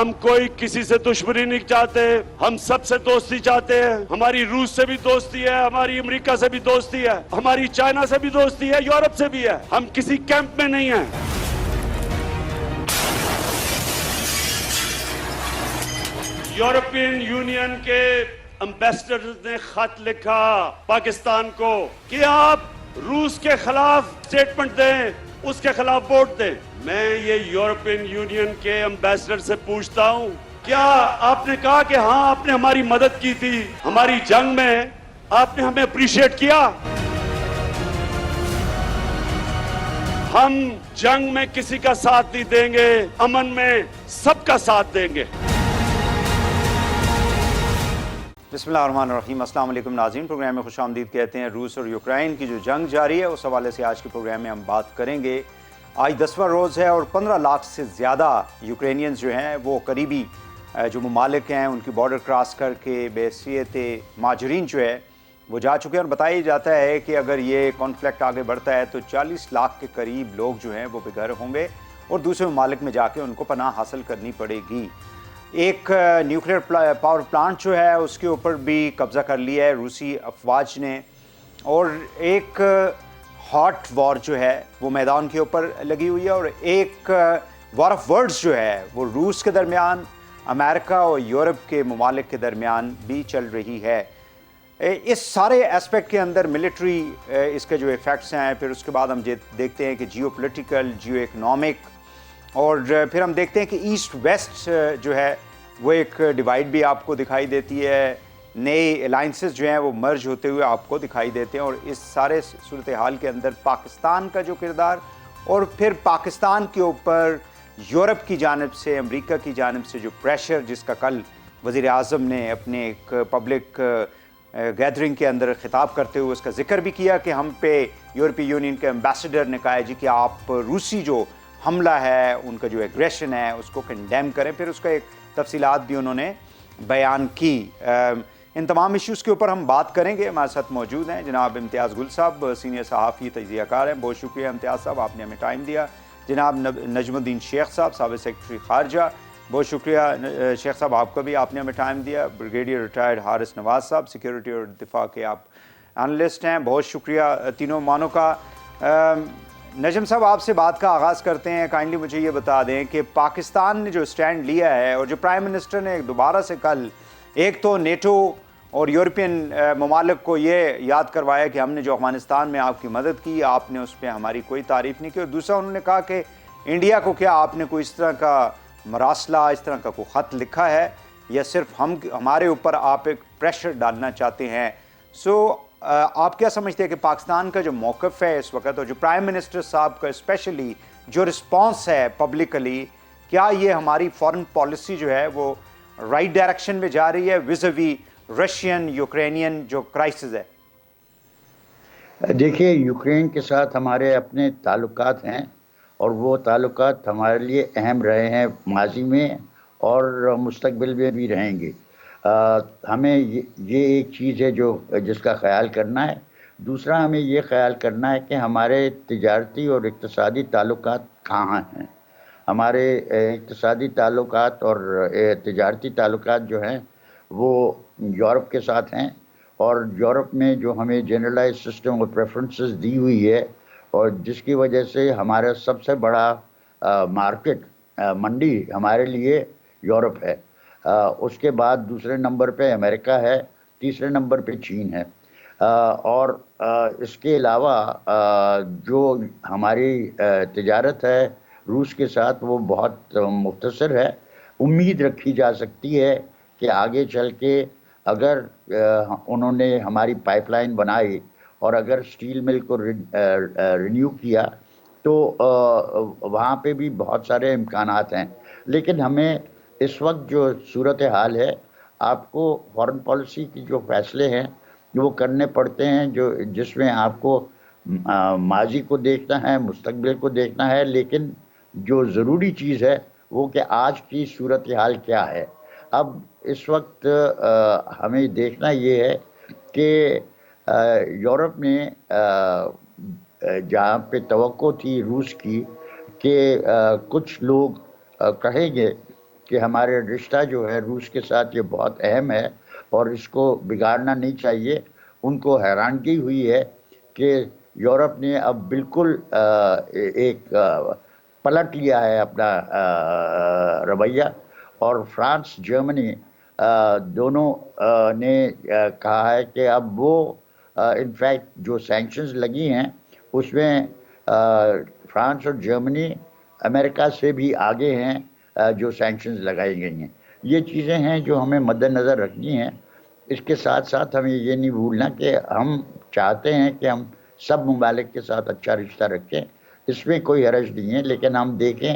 ہم کوئی کسی سے دشمنی نہیں چاہتے, ہم سب سے دوستی چاہتے ہیں. ہماری روس سے بھی دوستی ہے, ہماری امریکہ سے بھی دوستی ہے, ہماری چائنا سے بھی دوستی ہے, یورپ سے بھی ہے. ہم کسی کیمپ میں نہیں ہیں. یورپین یونین کے امبیسڈر نے خط لکھا پاکستان کو کہ آپ روس کے خلاف سٹیٹمنٹ دیں, اس کے خلاف ووٹ دیں. میں یہ یورپین یونین کے امبیسڈر سے پوچھتا ہوں, کیا آپ نے کہا کہ ہاں آپ نے ہماری مدد کی تھی ہماری جنگ میں, آپ نے ہمیں اپریشیٹ کیا؟ ہم جنگ میں کسی کا ساتھ نہیں دیں گے, امن میں سب کا ساتھ دیں گے. بسم اللہ الرحمن الرحیم. السلام علیکم ناظرین, پروگرام میں خوش آمدید کہتے ہیں. روس اور یوکرائن کی جو جنگ جاری ہے اس حوالے سے آج کے پروگرام میں ہم بات کریں گے. آج 10واں روز ہے اور 15 لاکھ سے زیادہ یوکرینینز جو ہیں وہ قریبی جو ممالک ہیں ان کی بارڈر کراس کر کے بحیثیت مہاجرین جو ہے وہ جا چکے ہیں. اور بتایا جاتا ہے کہ اگر یہ کانفلکٹ آگے بڑھتا ہے تو 40 لاکھ کے قریب لوگ جو ہیں وہ بے گھر ہوں گے اور دوسرے ممالک میں جا کے ان کو پناہ حاصل کرنی پڑے گی. ایک نیوکلیر پاور پلانٹ جو ہے اس کے اوپر بھی قبضہ کر لیا ہے روسی افواج نے, اور ایک ہاٹ وار جو ہے وہ میدان کے اوپر لگی ہوئی ہے, اور ایک وار آف ورڈز جو ہے وہ روس کے درمیان, امریکہ اور یورپ کے ممالک کے درمیان بھی چل رہی ہے. اس سارے اسپیکٹ کے اندر ملٹری اس کے جو ایفیکٹس ہیں, پھر اس کے بعد ہم دیکھتے ہیں کہ جیو پولیٹیکل, جیو اکنامک, اور پھر ہم دیکھتے ہیں کہ ایسٹ ویسٹ جو ہے وہ ایک ڈیوائیڈ بھی آپ کو دکھائی دیتی ہے. نئے الائنسز جو ہیں وہ مرج ہوتے ہوئے آپ کو دکھائی دیتے ہیں, اور اس سارے صورتحال کے اندر پاکستان کا جو کردار, اور پھر پاکستان کے اوپر یورپ کی جانب سے, امریکہ کی جانب سے جو پریشر, جس کا کل وزیر اعظم نے اپنے ایک پبلک گیدرنگ کے اندر خطاب کرتے ہوئے اس کا ذکر بھی کیا کہ ہم پہ یورپی یونین کے امبیسڈر نے کہا ہے جی کہ آپ روسی جو حملہ ہے, ان کا جو ایگریشن ہے اس کو کنڈیم کریں. پھر اس کا ایک تفصیلات بھی انہوں نے بیان کی. ان تمام ایشوز کے اوپر ہم بات کریں گے. ہمارے ساتھ موجود ہیں جناب امتیاز گل صاحب, سینئر صحافی تجزیہ کار ہیں. بہت شکریہ امتیاز صاحب, آپ نے ہمیں ٹائم دیا. جناب نجم الدین شیخ صاحب, سابق سیکرٹری خارجہ, بہت شکریہ شیخ صاحب آپ کا بھی, آپ نے ہمیں ٹائم دیا. بریگیڈیئر ریٹائرڈ حارث نواز صاحب, سیکیورٹی اور دفاع کے آپ انالسٹ ہیں, بہت شکریہ تینوں مانوں کا. نجم صاحب آپ سے بات کا آغاز کرتے ہیں. کائنڈلی مجھے یہ بتا دیں کہ پاکستان نے جو سٹینڈ لیا ہے, اور جو پرائم منسٹر نے دوبارہ سے کل ایک تو نیٹو اور یورپین ممالک کو یہ یاد کروایا کہ ہم نے جو افغانستان میں آپ کی مدد کی آپ نے اس پہ ہماری کوئی تعریف نہیں کی, اور دوسرا انہوں نے کہا کہ انڈیا کو کیا آپ نے کوئی اس طرح کا مراسلہ, اس طرح کا کوئی خط لکھا ہے, یا صرف ہمارے اوپر آپ ایک پریشر ڈالنا چاہتے ہیں. آپ کیا سمجھتے ہیں کہ پاکستان کا جو موقف ہے اس وقت, اور جو پرائم منسٹر صاحب کا اسپیشلی جو رسپانس ہے پبلکلی, کیا یہ ہماری فارن پالیسی جو ہے وہ رائٹ ڈائریکشن میں جا رہی ہے ویز وی رشین یوکرینین جو کرائسس ہے؟ دیکھیے, یوکرین کے ساتھ ہمارے اپنے تعلقات ہیں, اور وہ تعلقات ہمارے لیے اہم رہے ہیں ماضی میں اور مستقبل میں بھی رہیں گے. ہمیں یہ ایک چیز ہے جس کا خیال کرنا ہے. دوسرا ہمیں یہ خیال کرنا ہے کہ ہمارے تجارتی اور اقتصادی تعلقات کہاں ہیں. ہمارے اقتصادی تعلقات اور تجارتی تعلقات جو ہیں وہ یورپ کے ساتھ ہیں, اور یورپ میں جو ہمیں جنرلائز سسٹم اور پریفرنسز دی ہوئی ہے, اور جس کی وجہ سے ہمارا سب سے بڑا مارکیٹ, منڈی ہمارے لیے یورپ ہے. اس کے بعد دوسرے نمبر پہ امریکہ ہے, تیسرے نمبر پہ چین ہے. اور اس کے علاوہ جو ہماری تجارت ہے روس کے ساتھ وہ بہت مختصر ہے. امید رکھی جا سکتی ہے کہ آگے چل کے اگر انہوں نے ہماری پائپ لائن بنائی اور اگر سٹیل مل کو رینیو کیا تو وہاں پہ بھی بہت سارے امکانات ہیں. لیکن ہمیں اس وقت جو صورتحال ہے, آپ کو فارن پالیسی کی جو فیصلے ہیں وہ کرنے پڑتے ہیں جس میں آپ کو ماضی کو دیکھنا ہے, مستقبل کو دیکھنا ہے, لیکن جو ضروری چیز ہے وہ کہ آج کی صورتحال کیا ہے. اب اس وقت ہمیں دیکھنا یہ ہے کہ یورپ میں جہاں پہ توقع تھی روس کی کہ کچھ لوگ کہیں گے کہ ہمارے رشتہ جو ہے روس کے ساتھ یہ بہت اہم ہے اور اس کو بگاڑنا نہیں چاہیے. ان کو حیرانگی ہوئی ہے کہ یورپ نے اب بالکل ایک پلٹ لیا ہے اپنا رویہ, اور فرانس جرمنی دونوں نے کہا ہے کہ اب وہ انفیکٹ جو سینکشنز لگی ہیں اس میں فرانس اور جرمنی امریکہ سے بھی آگے ہیں جو سینکشنز لگائی گئی ہیں. یہ چیزیں ہیں جو ہمیں مد نظر رکھنی ہیں. اس کے ساتھ ساتھ ہمیں یہ نہیں بھولنا کہ ہم چاہتے ہیں کہ ہم سب ممالک کے ساتھ اچھا رشتہ رکھیں, اس میں کوئی حرج نہیں ہے, لیکن ہم دیکھیں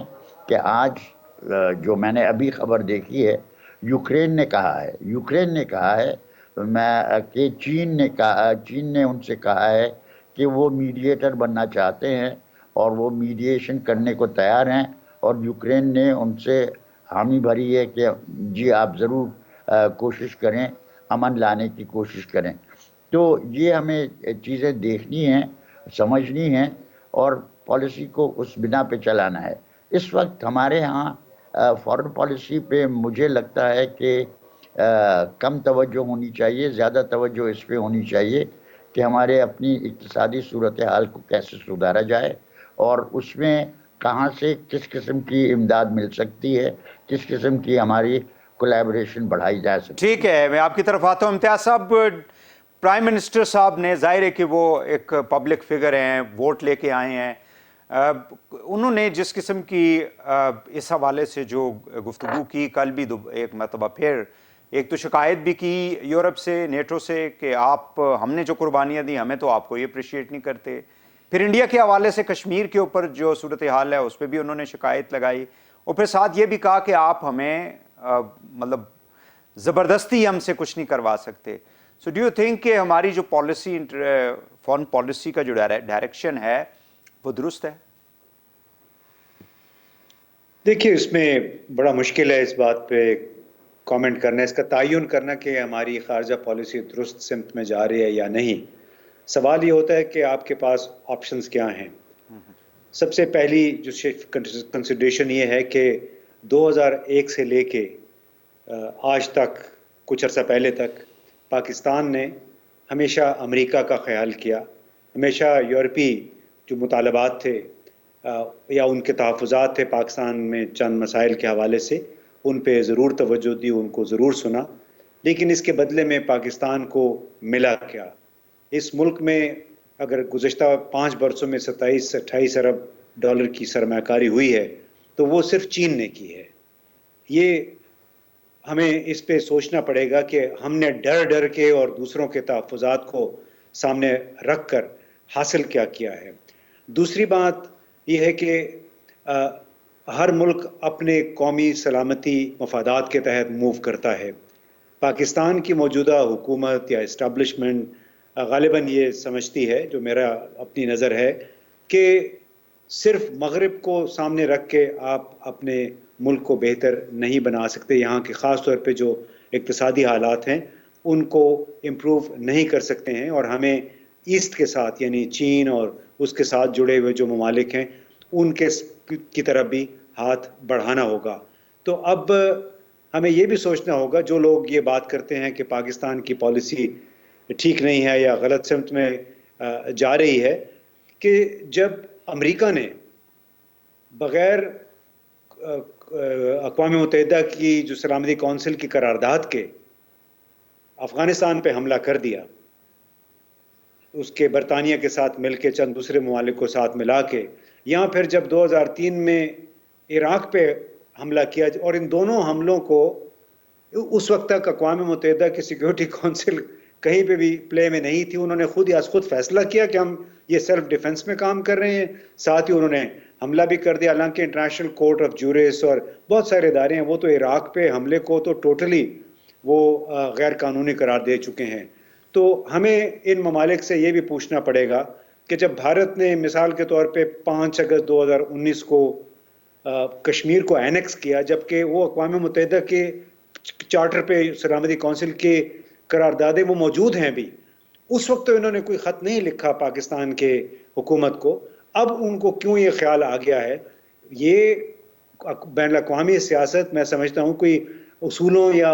کہ آج جو میں نے ابھی خبر دیکھی ہے یوکرین نے کہا ہے کہ چین نے ان سے کہا ہے کہ وہ میڈیٹر بننا چاہتے ہیں اور وہ میڈیشن کرنے کو تیار ہیں, اور یوکرین نے ان سے حامی بھری ہے کہ جی آپ ضرور کوشش کریں, امن لانے کی کوشش کریں. تو یہ ہمیں چیزیں دیکھنی ہیں, سمجھنی ہیں اور پالیسی کو اس بنا پہ چلانا ہے. اس وقت ہمارے ہاں فارن پالیسی پہ مجھے لگتا ہے کہ کم توجہ ہونی چاہیے, زیادہ توجہ اس پہ ہونی چاہیے کہ ہمارے اپنی اقتصادی صورتحال کو کیسے سدھارا جائے اور اس میں کہاں سے کس قسم کی امداد مل سکتی ہے, کس قسم کی ہماری کولیبریشن بڑھائی جا سکتی ہے. ٹھیک ہے, میں آپ کی طرف آتا ہوں. امتیاز صاحب, پرائم منسٹر صاحب نے, ظاہر ہے کہ وہ ایک پبلک فگر ہیں, ووٹ لے کے آئے ہیں, انہوں نے جس قسم کی اس حوالے سے جو گفتگو کی, کل بھی ایک مرتبہ پھر ایک تو شکایت بھی کی یورپ سے, نیٹو سے, کہ آپ ہم نے جو قربانیاں دی ہمیں تو آپ کو یہ اپریشیٹ نہیں کرتے. پھر انڈیا کے حوالے سے کشمیر کے اوپر جو صورتحال ہے اس پہ بھی انہوں نے شکایت لگائی, اور پھر ساتھ یہ بھی کہا کہ آپ ہمیں مطلب زبردستی ہم سے کچھ نہیں کروا سکتے. سو ڈو یو تھنک کہ ہماری جو پالیسی, فارن پالیسی کا جو ڈائریکشن ہے وہ درست ہے؟ دیکھیے, اس میں بڑا مشکل ہے اس بات پہ کامنٹ کرنا, اس کا تعین کرنا کہ ہماری خارجہ پالیسی درست سمت میں جا رہی ہے یا نہیں. سوال یہ ہوتا ہے کہ آپ کے پاس آپشنز کیا ہیں. سب سے پہلی جو کنسیڈریشن یہ ہے کہ 2001 سے لے کے آج تک, کچھ عرصہ پہلے تک, پاکستان نے ہمیشہ امریکہ کا خیال کیا, ہمیشہ یورپی جو مطالبات تھے یا ان کے تحفظات تھے پاکستان میں چند مسائل کے حوالے سے, ان پہ ضرور توجہ دی, ان کو ضرور سنا. لیکن اس کے بدلے میں پاکستان کو ملا کیا؟ اس ملک میں اگر گزشتہ 5 برسوں میں 27-28 ارب ڈالر کی سرمایہ کاری ہوئی ہے تو وہ صرف چین نے کی ہے. یہ ہمیں اس پہ سوچنا پڑے گا کہ ہم نے ڈر کے اور دوسروں کے تحفظات کو سامنے رکھ کر حاصل کیا کیا ہے. دوسری بات یہ ہے کہ ہر ملک اپنے قومی سلامتی مفادات کے تحت موو کرتا ہے. پاکستان کی موجودہ حکومت یا اسٹیبلشمنٹ غالباً یہ سمجھتی ہے, جو میرا اپنی نظر ہے, کہ صرف مغرب کو سامنے رکھ کے آپ اپنے ملک کو بہتر نہیں بنا سکتے. یہاں کے خاص طور پہ جو اقتصادی حالات ہیں ان کو امپروو نہیں کر سکتے ہیں, اور ہمیں ایسٹ کے ساتھ یعنی چین اور اس کے ساتھ جڑے ہوئے جو ممالک ہیں ان کے کی طرف بھی ہاتھ بڑھانا ہوگا. تو اب ہمیں یہ بھی سوچنا ہوگا, جو لوگ یہ بات کرتے ہیں کہ پاکستان کی پالیسی ٹھیک نہیں ہے یا غلط سمت میں جا رہی ہے, کہ جب امریکہ نے بغیر اقوام متحدہ کی جو سلامتی کونسل کی قرارداد کے افغانستان پہ حملہ کر دیا, اس کے برطانیہ کے ساتھ مل کے چند دوسرے ممالک کو ساتھ ملا کے, یہاں پھر جب 2003 میں عراق پہ حملہ کیا, اور ان دونوں حملوں کو اس وقت تک اقوام متحدہ کی سیکیورٹی کونسل کہیں پہ بھی پلے میں نہیں تھی. انہوں نے خود فیصلہ کیا کہ ہم یہ سیلف ڈیفنس میں کام کر رہے ہیں, ساتھ ہی انہوں نے حملہ بھی کر دیا. حالانکہ انٹرنیشنل کورٹ آف جورس اور بہت سارے ادارے ہیں وہ تو عراق پہ حملے کو تو ٹوٹلی وہ غیر قانونی قرار دے چکے ہیں. تو ہمیں ان ممالک سے یہ بھی پوچھنا پڑے گا کہ جب بھارت نے مثال کے طور پہ 5 اگست 2019 کو کشمیر کو اینیکس کیا, جبکہ وہ اقوام متحدہ کے چارٹر پہ سلامتی کونسل کے قراردادیں وہ موجود ہیں بھی, اس وقت تو انہوں نے کوئی خط نہیں لکھا پاکستان کے حکومت کو. اب ان کو کیوں یہ خیال آ گیا ہے؟ یہ بین الاقوامی سیاست میں سمجھتا ہوں کوئی اصولوں یا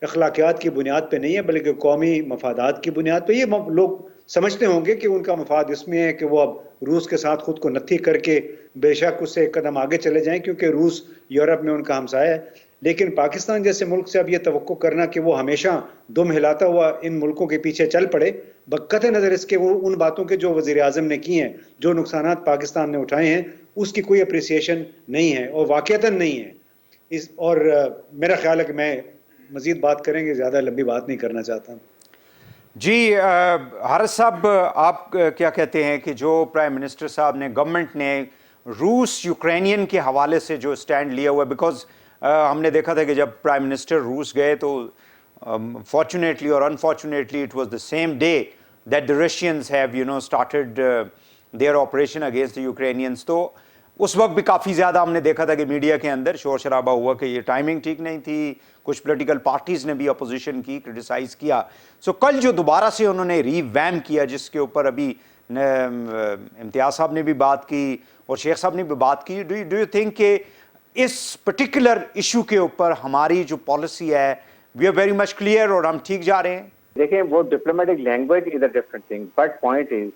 اخلاقیات کی بنیاد پہ نہیں ہے بلکہ قومی مفادات کی بنیاد پہ. یہ لوگ سمجھتے ہوں گے کہ ان کا مفاد اس میں ہے کہ وہ اب روس کے ساتھ خود کو نتھی کر کے بے شک اس سے ایک قدم آگے چلے جائیں کیونکہ روس یورپ میں ان کا ہمسایہ ہے. لیکن پاکستان جیسے ملک سے اب یہ توقع کرنا کہ وہ ہمیشہ دم ہلاتا ہوا ان ملکوں کے پیچھے چل پڑے بقطع نظر اس کے ان باتوں کے جو وزیر اعظم نے کی ہیں, جو نقصانات پاکستان نے اٹھائے ہیں, اس کی کوئی اپریسیشن نہیں ہے اور واقعتاً نہیں ہے. اور میرا خیال ہے کہ میں مزید بات کریں گے, زیادہ لمبی بات نہیں کرنا چاہتا. جی حارث صاحب, آپ کیا کہتے ہیں کہ جو پرائم منسٹر صاحب نے, گورنمنٹ نے روس یوکرینین کے حوالے سے جو سٹینڈ لیا ہوا ہے, بیکاز ہم نے دیکھا تھا کہ جب پرائم منسٹر روس گئے تو فارچونیٹلی اور unfortunately it was the same day that the Russians have started their operation against the Ukrainians. تو اس وقت بھی کافی زیادہ ہم نے دیکھا تھا کہ میڈیا کے اندر شور شرابہ ہوا کہ یہ ٹائمنگ ٹھیک نہیں تھی. کچھ پولیٹیکل پارٹیز نے بھی اپوزیشن کی, کرٹیسائز کیا. سو کل جو دوبارہ سے انہوں نے ری ویم کیا, جس کے اوپر ابھی امتیاز صاحب نے بھی بات کی اور شیخ صاحب نے بھی بات کی, ڈو یو تھنک کہ اس پرٹیکولر ایشو کے اوپر ہماری جو پالیسی ہے we are very much clear اور ہم ٹھیک جا رہے ہیں؟ دیکھیں, وہ diplomatic language is a different thing, but point is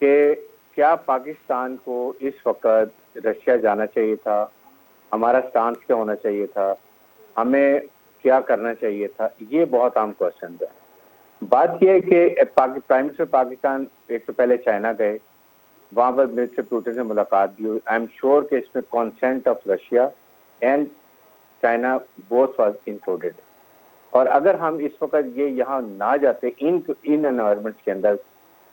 کہ کیا پاکستان کو اس وقت رشیا جانا چاہیے تھا, ہمارا سٹانس کیا ہونا چاہیے تھا, ہمیں کیا کرنا چاہیے تھا, یہ بہت عام کوشچن ہے. بات یہ ہے کہ پرائم منسٹر پاکستان ایک تو پہلے چائنا گئے, وہاں پر منسٹر پوٹن سے ملاقات بھی ہوئی. آئی ایم شیور کہ اس میں consent of Russia and China both was included. اور اگر ہم اس وقت یہ یہاں نہ جاتے ان انوائرمنٹس کے اندر,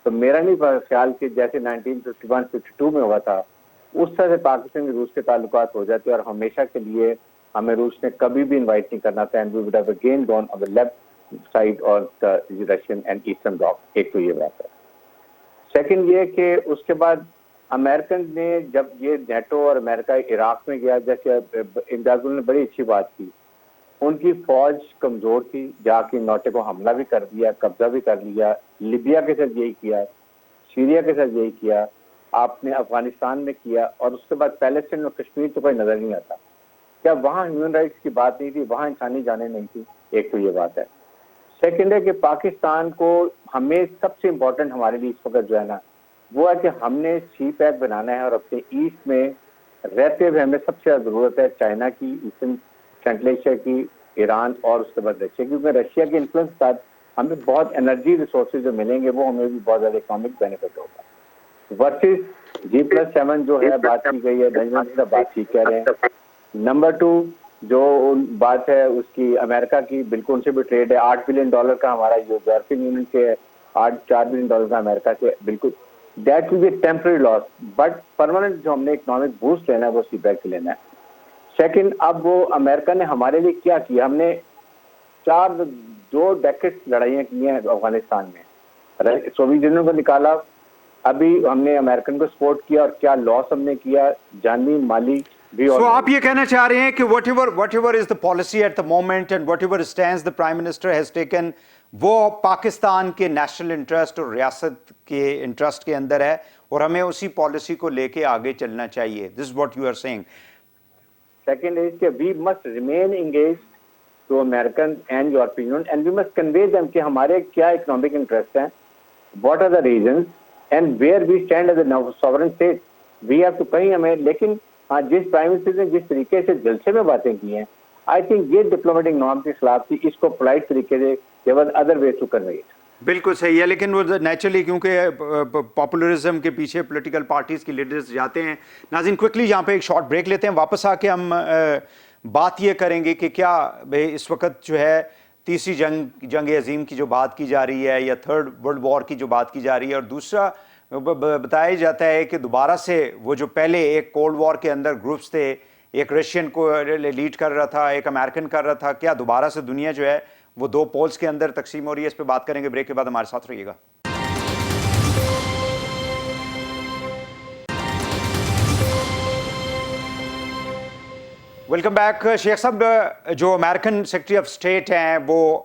تو میرا نہیں خیال کہ جیسے 1951-52 میں ہوا تھا اس طرح سے پاکستان کے روس کے تعلقات ہو جاتے, اور ہمیشہ کے لیے ہمیں روس نے کبھی بھی انوائٹ نہیں کرنا تھا, and we would have again gone on the left side of the Russian and eastern bloc. ایک تو یہ بات ہے. سیکنڈ یہ کہ اس کے بعد امریکن نے جب یہ نیٹو اور امریکہ عراق میں گیا, جیسے امتیاز نے بڑی اچھی بات کی, ان کی فوج کمزور تھی, جا کے نوٹے کو حملہ بھی کر دیا, قبضہ بھی کر لیا. لیبیا کے ساتھ یہی کیا, سیریا کے ساتھ یہی کیا, آپ نے افغانستان میں کیا, اور اس کے بعد پیلسٹین اور کشمیر تو کوئی نظر نہیں آتا. کیا وہاں ہیومن رائٹس کی بات نہیں تھی, وہاں انسانی جانیں نہیں تھی؟ ایک تو یہ بات ہے. سیکنڈ ہے کہ پاکستان کو ہمیں سب سے امپورٹنٹ ہمارے لیے اس وقت جو ہے نا وہ ہے کہ ہم نے سی پیک بنانا ہے, اور اپنے ایسٹ میں رہتے ہوئے ہمیں سب سے زیادہ ضرورت ہے چائنا کی, ایسٹرن سینٹرل ایشیا کی, ایران, اور اس کے بعد رشیا, کیونکہ رشیا کے انفلوئنس کے ساتھ ہمیں بہت انرجی ریسورسز جو ملیں گے وہ ہمیں بھی بہت زیادہ اکنامک بینیفٹ ہوگا. ورسز G+7 جو ہے بات کی گئی ہے, بینجمن صاحب بات ٹھیک کہہ رہے ہیں. نمبر 2 جو بات ہے اس کی امریکہ کی, بالکل ان سے بھی ٹریڈ ہے. $8 بلین کا ہمارا جو یورپین یونین سے ہے, $4 بلین کا امریکہ سے, بالکل that will be a temporary loss, but permanent جو ہم نے اکنامک بوسٹ لینا ہے وہ سی پیک لینا ہے. سیکنڈ, اب وہ امریکہ نے ہمارے لیے کیا کیا, ہم نے 2 ڈیکیڈ لڑائیاں کی ہیں افغانستان میں, سوویت یونین کو نکالا, ابھی ہم نے امریکن کو سپورٹ کیا, اور کیا لاس ہم نے کیا جانی مالی بھی. سو آپ یہ کہنا چاہ رہے ہیں کہ whatever is the policy at the moment and whatever stands the prime minister has taken, وہ پاکستان کے نیشنل انٹرسٹ اور ریاست کے انٹرسٹ کے اندر ہے, اور ہمیں اسی پالیسی کو لے کے آگے چلنا چاہیے. This is what you are seeing. Second is کہ we must remain engage to American and European Union, and we must convey them کہ ہمارے کیا اکنامک انٹرسٹ ہیں, what are the reasons, and where we stand as a sovereign state. We have to کہیں ہمیں, لیکن ہاں جس prime minister نے جس طریقے سے جلسے میں باتیں کی ہیں, آئی تھنک یہ ڈپلومیٹک نارم کے خلاف تھی. اس کو پولائٹ طریقے سے there was other ways to convey it. بالکل صحیح ہے, لیکن وہ نیچرلی کیونکہ پاپولرزم کے پیچھے پولیٹیکل پارٹیز کی لیڈرز جاتے ہیں. ناظرین کوئکلی یہاں پہ ایک شارٹ بریک لیتے ہیں, واپس آ کے ہم بات یہ کریں گے کہ کیا اس وقت جو ہے تیسری جنگ عظیم کی جو بات کی جا رہی ہے, یا 3rd ورلڈ وار کی جو بات کی جا رہی ہے, اور دوسرا بتایا جاتا ہے کہ دوبارہ سے وہ جو پہلے ایک کولڈ وار کے اندر گروپس تھے, ایک رشین کو لیڈ کر رہا تھا, ایک امریکن کر رہا تھا, کیا دوبارہ سے دنیا جو ہے وہ 2 پولز کے اندر تقسیم ہو رہی ہے؟ اس پہ بات کریں گے بریک کے بعد, ہمارے ساتھ رہیے گا. Welcome back. شیخ صاحب, جو امریکن سیکرٹری آف اسٹیٹ ہیں وہ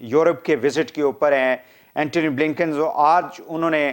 یورپ کے وزٹ کے اوپر ہیں, اینٹونی بلنکن, آج انہوں نے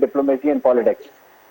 diplomacy and politics।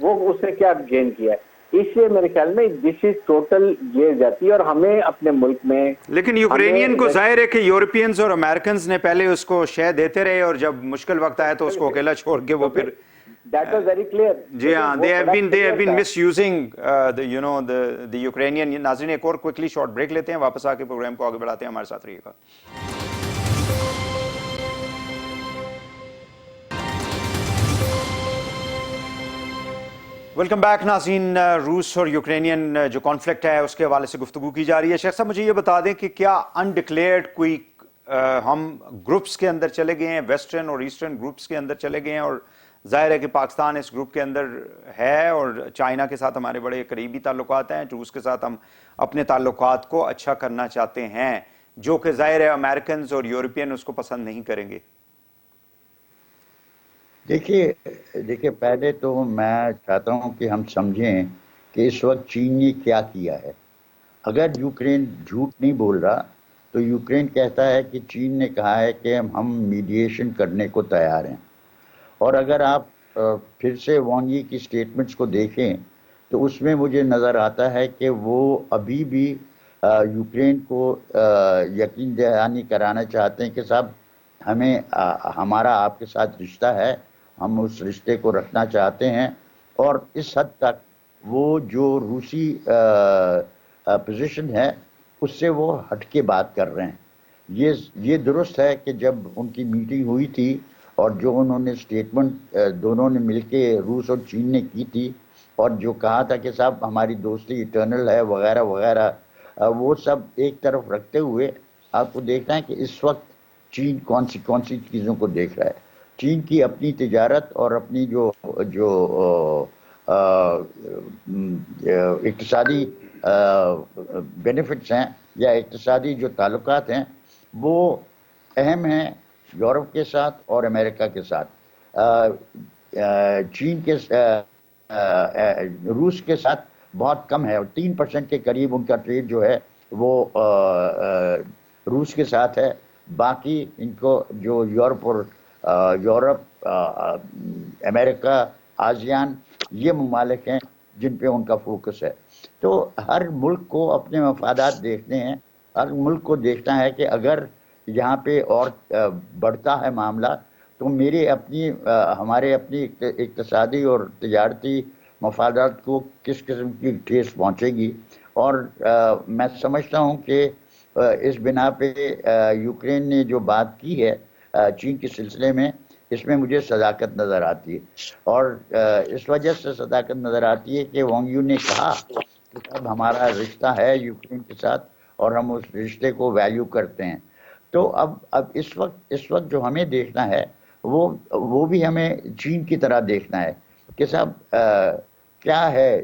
وہ اس نے کیا گین کیا ہے. اس لیے میرے خیال میں دس از ٹوٹل یہ جاتی ہے. اور ہمیں اپنے ملک میں لیکن یوکرینین کو ظاہر ہے کہ یورپینز اور امریکنز نے پہلے اس کو شے دیتے رہے اور جب مشکل وقت آیا تو اس کو اکیلا چھوڑ کے وہ پھر دیٹ واز ویری کلیئر. جی ہاں they have been misusing the Ukrainian. ناظرین ایک اور کوئکلی شارٹ بریک لیتے ہیں, واپس آ کے پروگرام کو آگے بڑھاتے ہیں, ہمارے ساتھ رہیے گا. ویلکم بیک ناظرین. روس اور یوکرینین جو کانفلکٹ ہے اس کے حوالے سے گفتگو کی جا رہی ہے. شیخ صاحب مجھے یہ بتا دیں کہ کیا انڈکلیئرڈ کوئی ہم گروپس کے اندر چلے گئے ہیں, ویسٹرن اور ایسٹرن گروپس کے اندر چلے گئے ہیں, اور ظاہر ہے کہ پاکستان اس گروپ کے اندر ہے اور چائنا کے ساتھ ہمارے بڑے قریبی تعلقات ہیں, روس کے ساتھ ہم اپنے تعلقات کو اچھا کرنا چاہتے ہیں, جو کہ ظاہر ہے امریکنز اور یورپین اس کو پسند نہیں کریں گے. دیکھیے پہلے تو میں چاہتا ہوں کہ ہم سمجھیں کہ اس وقت چین نے کیا کیا ہے. اگر یوکرین جھوٹ نہیں بول رہا تو یوکرین کہتا ہے کہ چین نے کہا ہے کہ ہم میڈیشن کرنے کو تیار ہیں. اور اگر آپ پھر سے وانگ یی کی سٹیٹمنٹس کو دیکھیں تو اس میں مجھے نظر آتا ہے کہ وہ ابھی بھی یوکرین کو یقین دہانی کرانا چاہتے ہیں کہ صاحب ہمیں ہمارا آپ کے ساتھ رشتہ ہے, ہم اس رشتے کو رکھنا چاہتے ہیں. اور اس حد تک وہ جو روسی پوزیشن ہے اس سے وہ ہٹ کے بات کر رہے ہیں. یہ درست ہے کہ جب ان کی میٹنگ ہوئی تھی اور جو انہوں نے سٹیٹمنٹ دونوں نے مل کے روس اور چین نے کی تھی اور جو کہا تھا کہ صاحب ہماری دوستی ایٹرنل ہے وغیرہ وغیرہ, وہ سب ایک طرف رکھتے ہوئے آپ کو دیکھنا ہے کہ اس وقت چین کون سی چیزوں کو دیکھ رہا ہے. چین کی اپنی تجارت اور اپنی جو اقتصادی بینیفٹس ہیں یا اقتصادی جو تعلقات ہیں وہ اہم ہیں یورپ کے ساتھ اور امریکہ کے ساتھ. چین کے روس کے ساتھ بہت کم ہے اور 3% کے قریب ان کا ٹریڈ جو ہے وہ روس کے ساتھ ہے. باقی ان کو جو یورپ امریکہ آسیان یہ ممالک ہیں جن پہ ان کا فوکس ہے. تو ہر ملک کو اپنے مفادات دیکھنے ہیں, ہر ملک کو دیکھنا ہے کہ اگر یہاں پہ اور بڑھتا ہے معاملہ تو ہمارے اپنی اقتصادی اور تجارتی مفادات کو کس قسم کی ٹھیس پہنچے گی. اور میں سمجھتا ہوں کہ اس بنا پہ یوکرین نے جو بات کی ہے چین کے سلسلے میں, اس میں مجھے صداقت نظر آتی ہے. اور اس وجہ سے صداقت نظر آتی ہے کہ وانگ یو نے کہا کہ اب ہمارا رشتہ ہے یوکرین کے ساتھ اور ہم اس رشتے کو ویلیو کرتے ہیں. تو اب اس وقت جو ہمیں دیکھنا ہے وہ بھی ہمیں چین کی طرح دیکھنا ہے کہ صاحب کیا ہے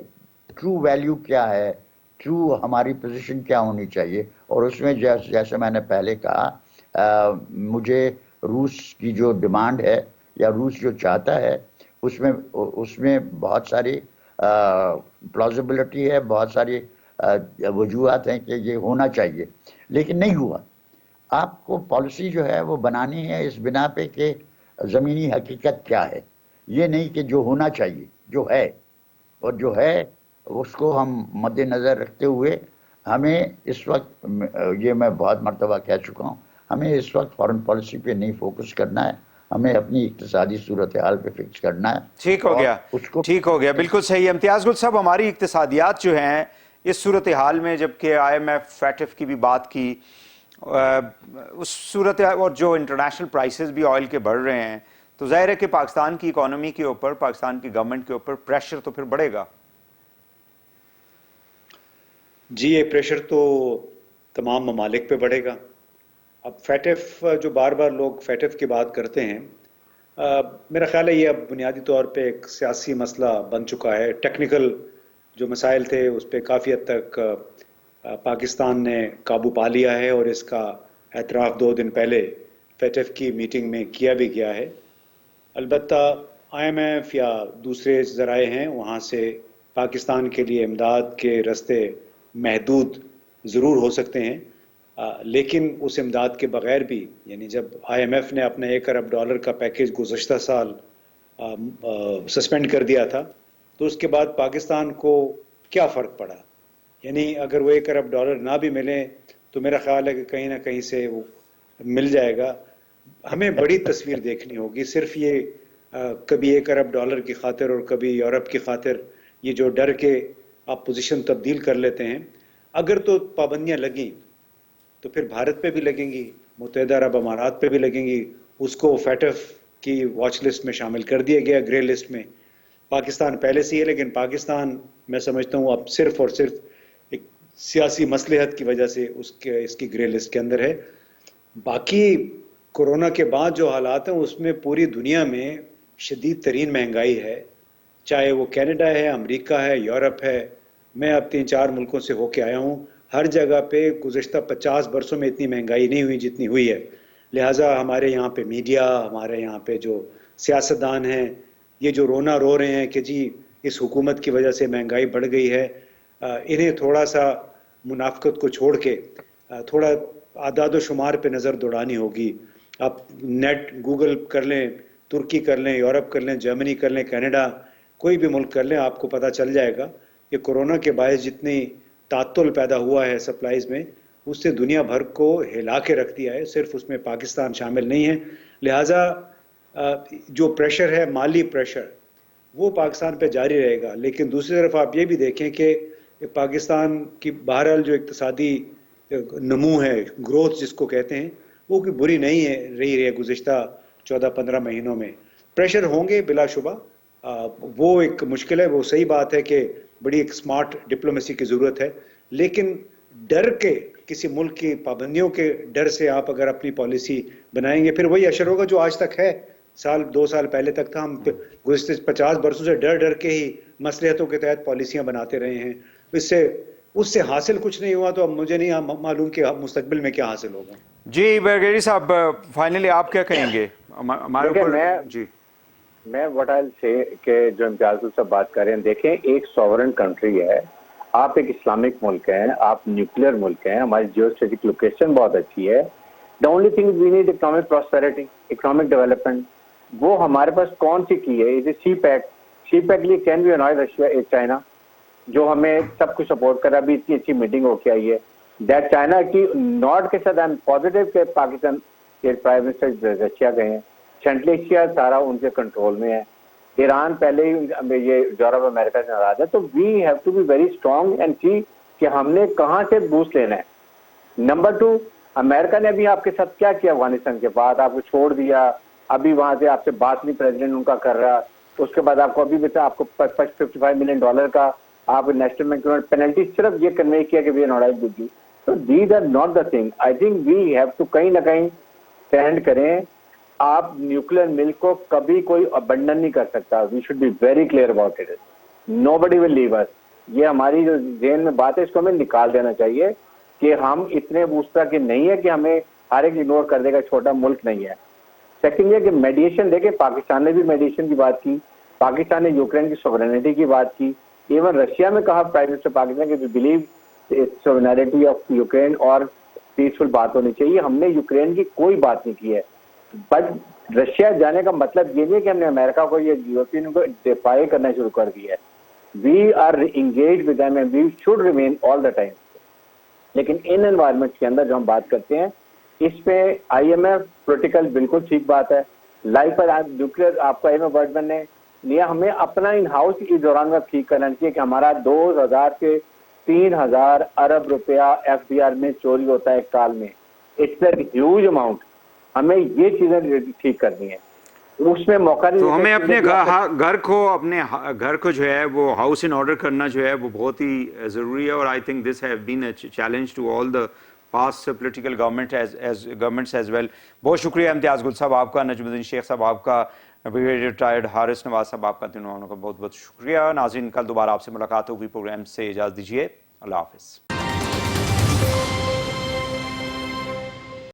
ٹرو ویلیو, کیا ہے ٹرو ہماری پوزیشن کیا ہونی چاہیے. اور اس میں جیسے میں نے پہلے کہا مجھے روس کی جو ڈیمانڈ ہے یا روس جو چاہتا ہے اس میں بہت ساری پلازیبلٹی ہے, بہت ساری وجوہات ہیں کہ یہ ہونا چاہیے لیکن نہیں ہوا. آپ کو پالیسی جو ہے وہ بنانی ہے اس بنا پہ کہ زمینی حقیقت کیا ہے, یہ نہیں کہ جو ہونا چاہیے جو ہے, اور جو ہے اس کو ہم مد نظر رکھتے ہوئے ہمیں اس وقت, یہ میں بہت مرتبہ کہہ چکا ہوں, ہمیں اس وقت فارن پالیسی پہ نہیں فوکس کرنا ہے, ہمیں اپنی اقتصادی صورتحال پہ فکس کرنا ہے. ٹھیک ہو گیا بالکل صحیح. امتیاز گل صاحب, ہماری اقتصادیات جو ہیں اس صورتحال میں, جبکہ آئی ایم ایف فیٹف کی بھی بات کی, اس صورت اور جو انٹرنیشنل پرائسز بھی آئل کے بڑھ رہے ہیں, تو ظاہر ہے کہ پاکستان کی اکانومی کے اوپر, پاکستان کی گورنمنٹ کے اوپر پریشر تو پھر بڑھے گا. جی یہ پریشر تو تمام ممالک پہ بڑھے گا. اب فیٹف جو بار بار لوگ فیٹف کی بات کرتے ہیں, میرا خیال ہے یہ اب بنیادی طور پہ ایک سیاسی مسئلہ بن چکا ہے. ٹیکنیکل جو مسائل تھے اس پہ کافی حد تک پاکستان نے قابو پا لیا ہے اور اس کا اعتراف 2 دن پہلے فیٹف کی میٹنگ میں کیا بھی گیا ہے. البتہ آئی ایم ایف یا دوسرے ذرائع ہیں وہاں سے پاکستان کے لیے امداد کے راستے محدود ضرور ہو سکتے ہیں, لیکن اس امداد کے بغیر بھی, یعنی جب آئی ایم ایف نے اپنا $1 ارب کا پیکیج گزشتہ سال سسپینڈ کر دیا تھا تو اس کے بعد پاکستان کو کیا فرق پڑا؟ یعنی اگر وہ $1 ارب نہ بھی ملیں تو میرا خیال ہے کہ کہیں نہ کہیں سے وہ مل جائے گا. ہمیں بڑی تصویر دیکھنی ہوگی. صرف یہ کبھی $1 ارب کی خاطر اور کبھی یورپ کی خاطر یہ جو ڈر کے آپ پوزیشن تبدیل کر لیتے ہیں. اگر تو پابندیاں لگیں تو پھر بھارت پہ بھی لگیں گی, متحدہ عرب امارات پہ بھی لگیں گی. اس کو فیٹف کی واچ لسٹ میں شامل کر دیا گیا, گرے لسٹ میں. پاکستان پہلے سے ہی ہے, لیکن پاکستان میں سمجھتا ہوں اب صرف اور صرف ایک سیاسی مصلحت کی وجہ سے اس کی گرے لسٹ کے اندر ہے. باقی کورونا کے بعد جو حالات ہیں اس میں پوری دنیا میں شدید ترین مہنگائی ہے, چاہے وہ کینیڈا ہے, امریکہ ہے, یورپ ہے. میں اب 3-4 ملکوں سے ہو کے آیا ہوں. ہر جگہ پہ گزشتہ 50 برسوں میں اتنی مہنگائی نہیں ہوئی جتنی ہوئی ہے. لہٰذا ہمارے یہاں پہ میڈیا, ہمارے یہاں پہ جو سیاستدان ہیں, یہ جو رونا رو رہے ہیں کہ جی اس حکومت کی وجہ سے مہنگائی بڑھ گئی ہے, انہیں تھوڑا سا منافقت کو چھوڑ کے تھوڑا اعداد و شمار پہ نظر دوڑانی ہوگی. آپ نیٹ گوگل کر لیں, ترکی کر لیں, یورپ کر لیں, جرمنی کر لیں, کینیڈا, کوئی بھی ملک کر لیں, آپ کو پتہ چل جائے گا کہ کورونا کے باعث جتنی تعطل پیدا ہوا ہے سپلائز میں, اس سے دنیا بھر کو ہلا کے رکھ دیا ہے. صرف اس میں پاکستان شامل نہیں ہے. لہٰذا جو پریشر ہے, مالی پریشر, وہ پاکستان پہ جاری رہے گا. لیکن دوسری طرف آپ یہ بھی دیکھیں کہ پاکستان کی بہرحال جو اقتصادی نمو ہے, گروتھ جس کو کہتے ہیں, وہ کوئی بری نہیں ہے رہی ہے گزشتہ 14-15 مہینوں میں. پریشر ہوں گے بلا شبہ, وہ ایک مشکل ہے. وہ صحیح بات ہے کہ بڑی ایک سمارٹ ڈپلومیسی کی ضرورت ہے, لیکن ڈر کے, کسی ملک کی پابندیوں کے ڈر سے آپ اگر اپنی پالیسی بنائیں گے, پھر وہی اشر ہوگا جو آج تک ہے. 1-2 سال پہلے تک تھا. ہم گزشتہ 50 برسوں سے ڈر کے ہی مصلحتوں کے تحت پالیسیاں بناتے رہے ہیں. اس سے حاصل کچھ نہیں ہوا, تو اب مجھے نہیں معلوم کہ مستقبل میں کیا حاصل ہوگا. جی برگیری صاحب, فائنلی آپ کیا کہیں گے ہمارے اوپر؟ جی میں وٹ آئی سے کہ جو امتیاز صاحب بات کر رہے ہیں, دیکھیں ایک سوورن کنٹری ہے, آپ ایک اسلامک ملک ہیں, آپ نیوکلیر ملک ہیں, ہماری جیو اسٹریٹجک لوکیشن بہت اچھی ہے. The only thing we need economic prosperity, economic development. وہ ہمارے پاس کون سی کی ہے؟ سی پیک لیے can be envoy Russia China, جو ہمیں سب کچھ سپورٹ کر رہا ہے. ابھی اتنی اچھی میٹنگ ہو کے آئی ہے. دیٹ چائنا کی نارتھ کے ساتھ آئی ایم پازیٹیو کہ پاکستان کے پرائم منسٹر رشیا گئے ہیں. سینٹرل ایشیا سارا ان کے کنٹرول میں ہے. ایران پہلے ہی یہ یورپ امریکہ سے ناراض ہے. تو we have to be very strong and see کہ ہم نے کہاں سے بوسٹ لینا ہے. نمبر 2, امریکہ نے ابھی آپ کے ساتھ کیا کیا؟ افغانستان کے بعد آپ کو چھوڑ دیا, ابھی وہاں سے آپ سے بات نہیں پریزیڈنٹ ان کا کر رہا. اس کے بعد آپ کو ابھی بھی آپ کو $55 ملین کا آپ نیشنل بینک پینلٹی صرف یہ کنوے کیا کہ we are not able to. تو these are not the thing. I think we have to کہیں نہ کہیں اسٹینڈ کریں. آپ نیوکلیر ملک کو کبھی کوئی ابنڈن نہیں کر سکتا. We should be very clear about it. Nobody will leave us. یہ ہماری جو ذہن میں بات ہے اس کو ہمیں نکال دینا چاہیے کہ ہم اتنے اس طرح کے نہیں ہے کہ ہمیں ہر ایک اگنور کر دے گا, چھوٹا ملک نہیں ہے. سیکنڈ یہ کہ میڈیشن دیکھیں, پاکستان نے بھی میڈیشن کی بات کی, پاکستان نے یوکرین کی سوورینٹی کی بات کی. ایون رشیا میں کہا پرائم منسٹر پاکستان کہ we believe sovereignty of Ukraine اور پیسفل بات ہونی چاہیے. ہم نے یوکرین کی کوئی بات نہیں کی ہے. بٹ رشیا جانے کا مطلب یہ نہیں کہ ہم نے امریکہ کو یا یورپین کو ڈیفائی کرنا شروع کر دیا ہے. We are engage with them and we should remain all the time. لیکن ان انوائرمنٹ کے اندر جو ہم بات کرتے ہیں اس پہ آئی ایم ایف پولیٹیکل بالکل ٹھیک بات ہے. لائف پر نیوکلیر آپ کو I M F World Bank نے لیا. ہمیں اپنا ان ہاؤس اس دوران میں ٹھیک کرنا چاہیے کہ ہمارا 2000 سے 3000 ارب روپیہ ایف بی آر میں چوری ہوتا ہے ایک سال میں. It's a huge amount. ہمیں یہ چیزیں ٹھیک کرنی ہے. اس میں موقع نہیں. تو ہمیں اپنے گھر کو جو ہے وہ ہاؤس ان آرڈر کرنا جو ہے وہ بہت ہی ضروری ہے. اور I think this have been a challenge to all the past political governments as well. بہت شکریہ امتیاز گل صاحب آپ کا, نجم الدین شیخ صاحب آپ کا, ریٹائرڈ حارث نواز صاحب آپ کا, تینوں کا بہت بہت شکریہ. ناظرین کل دوبارہ آپ سے ملاقات ہوگی. پروگرام سے اجازت دیجیے. اللہ حافظ.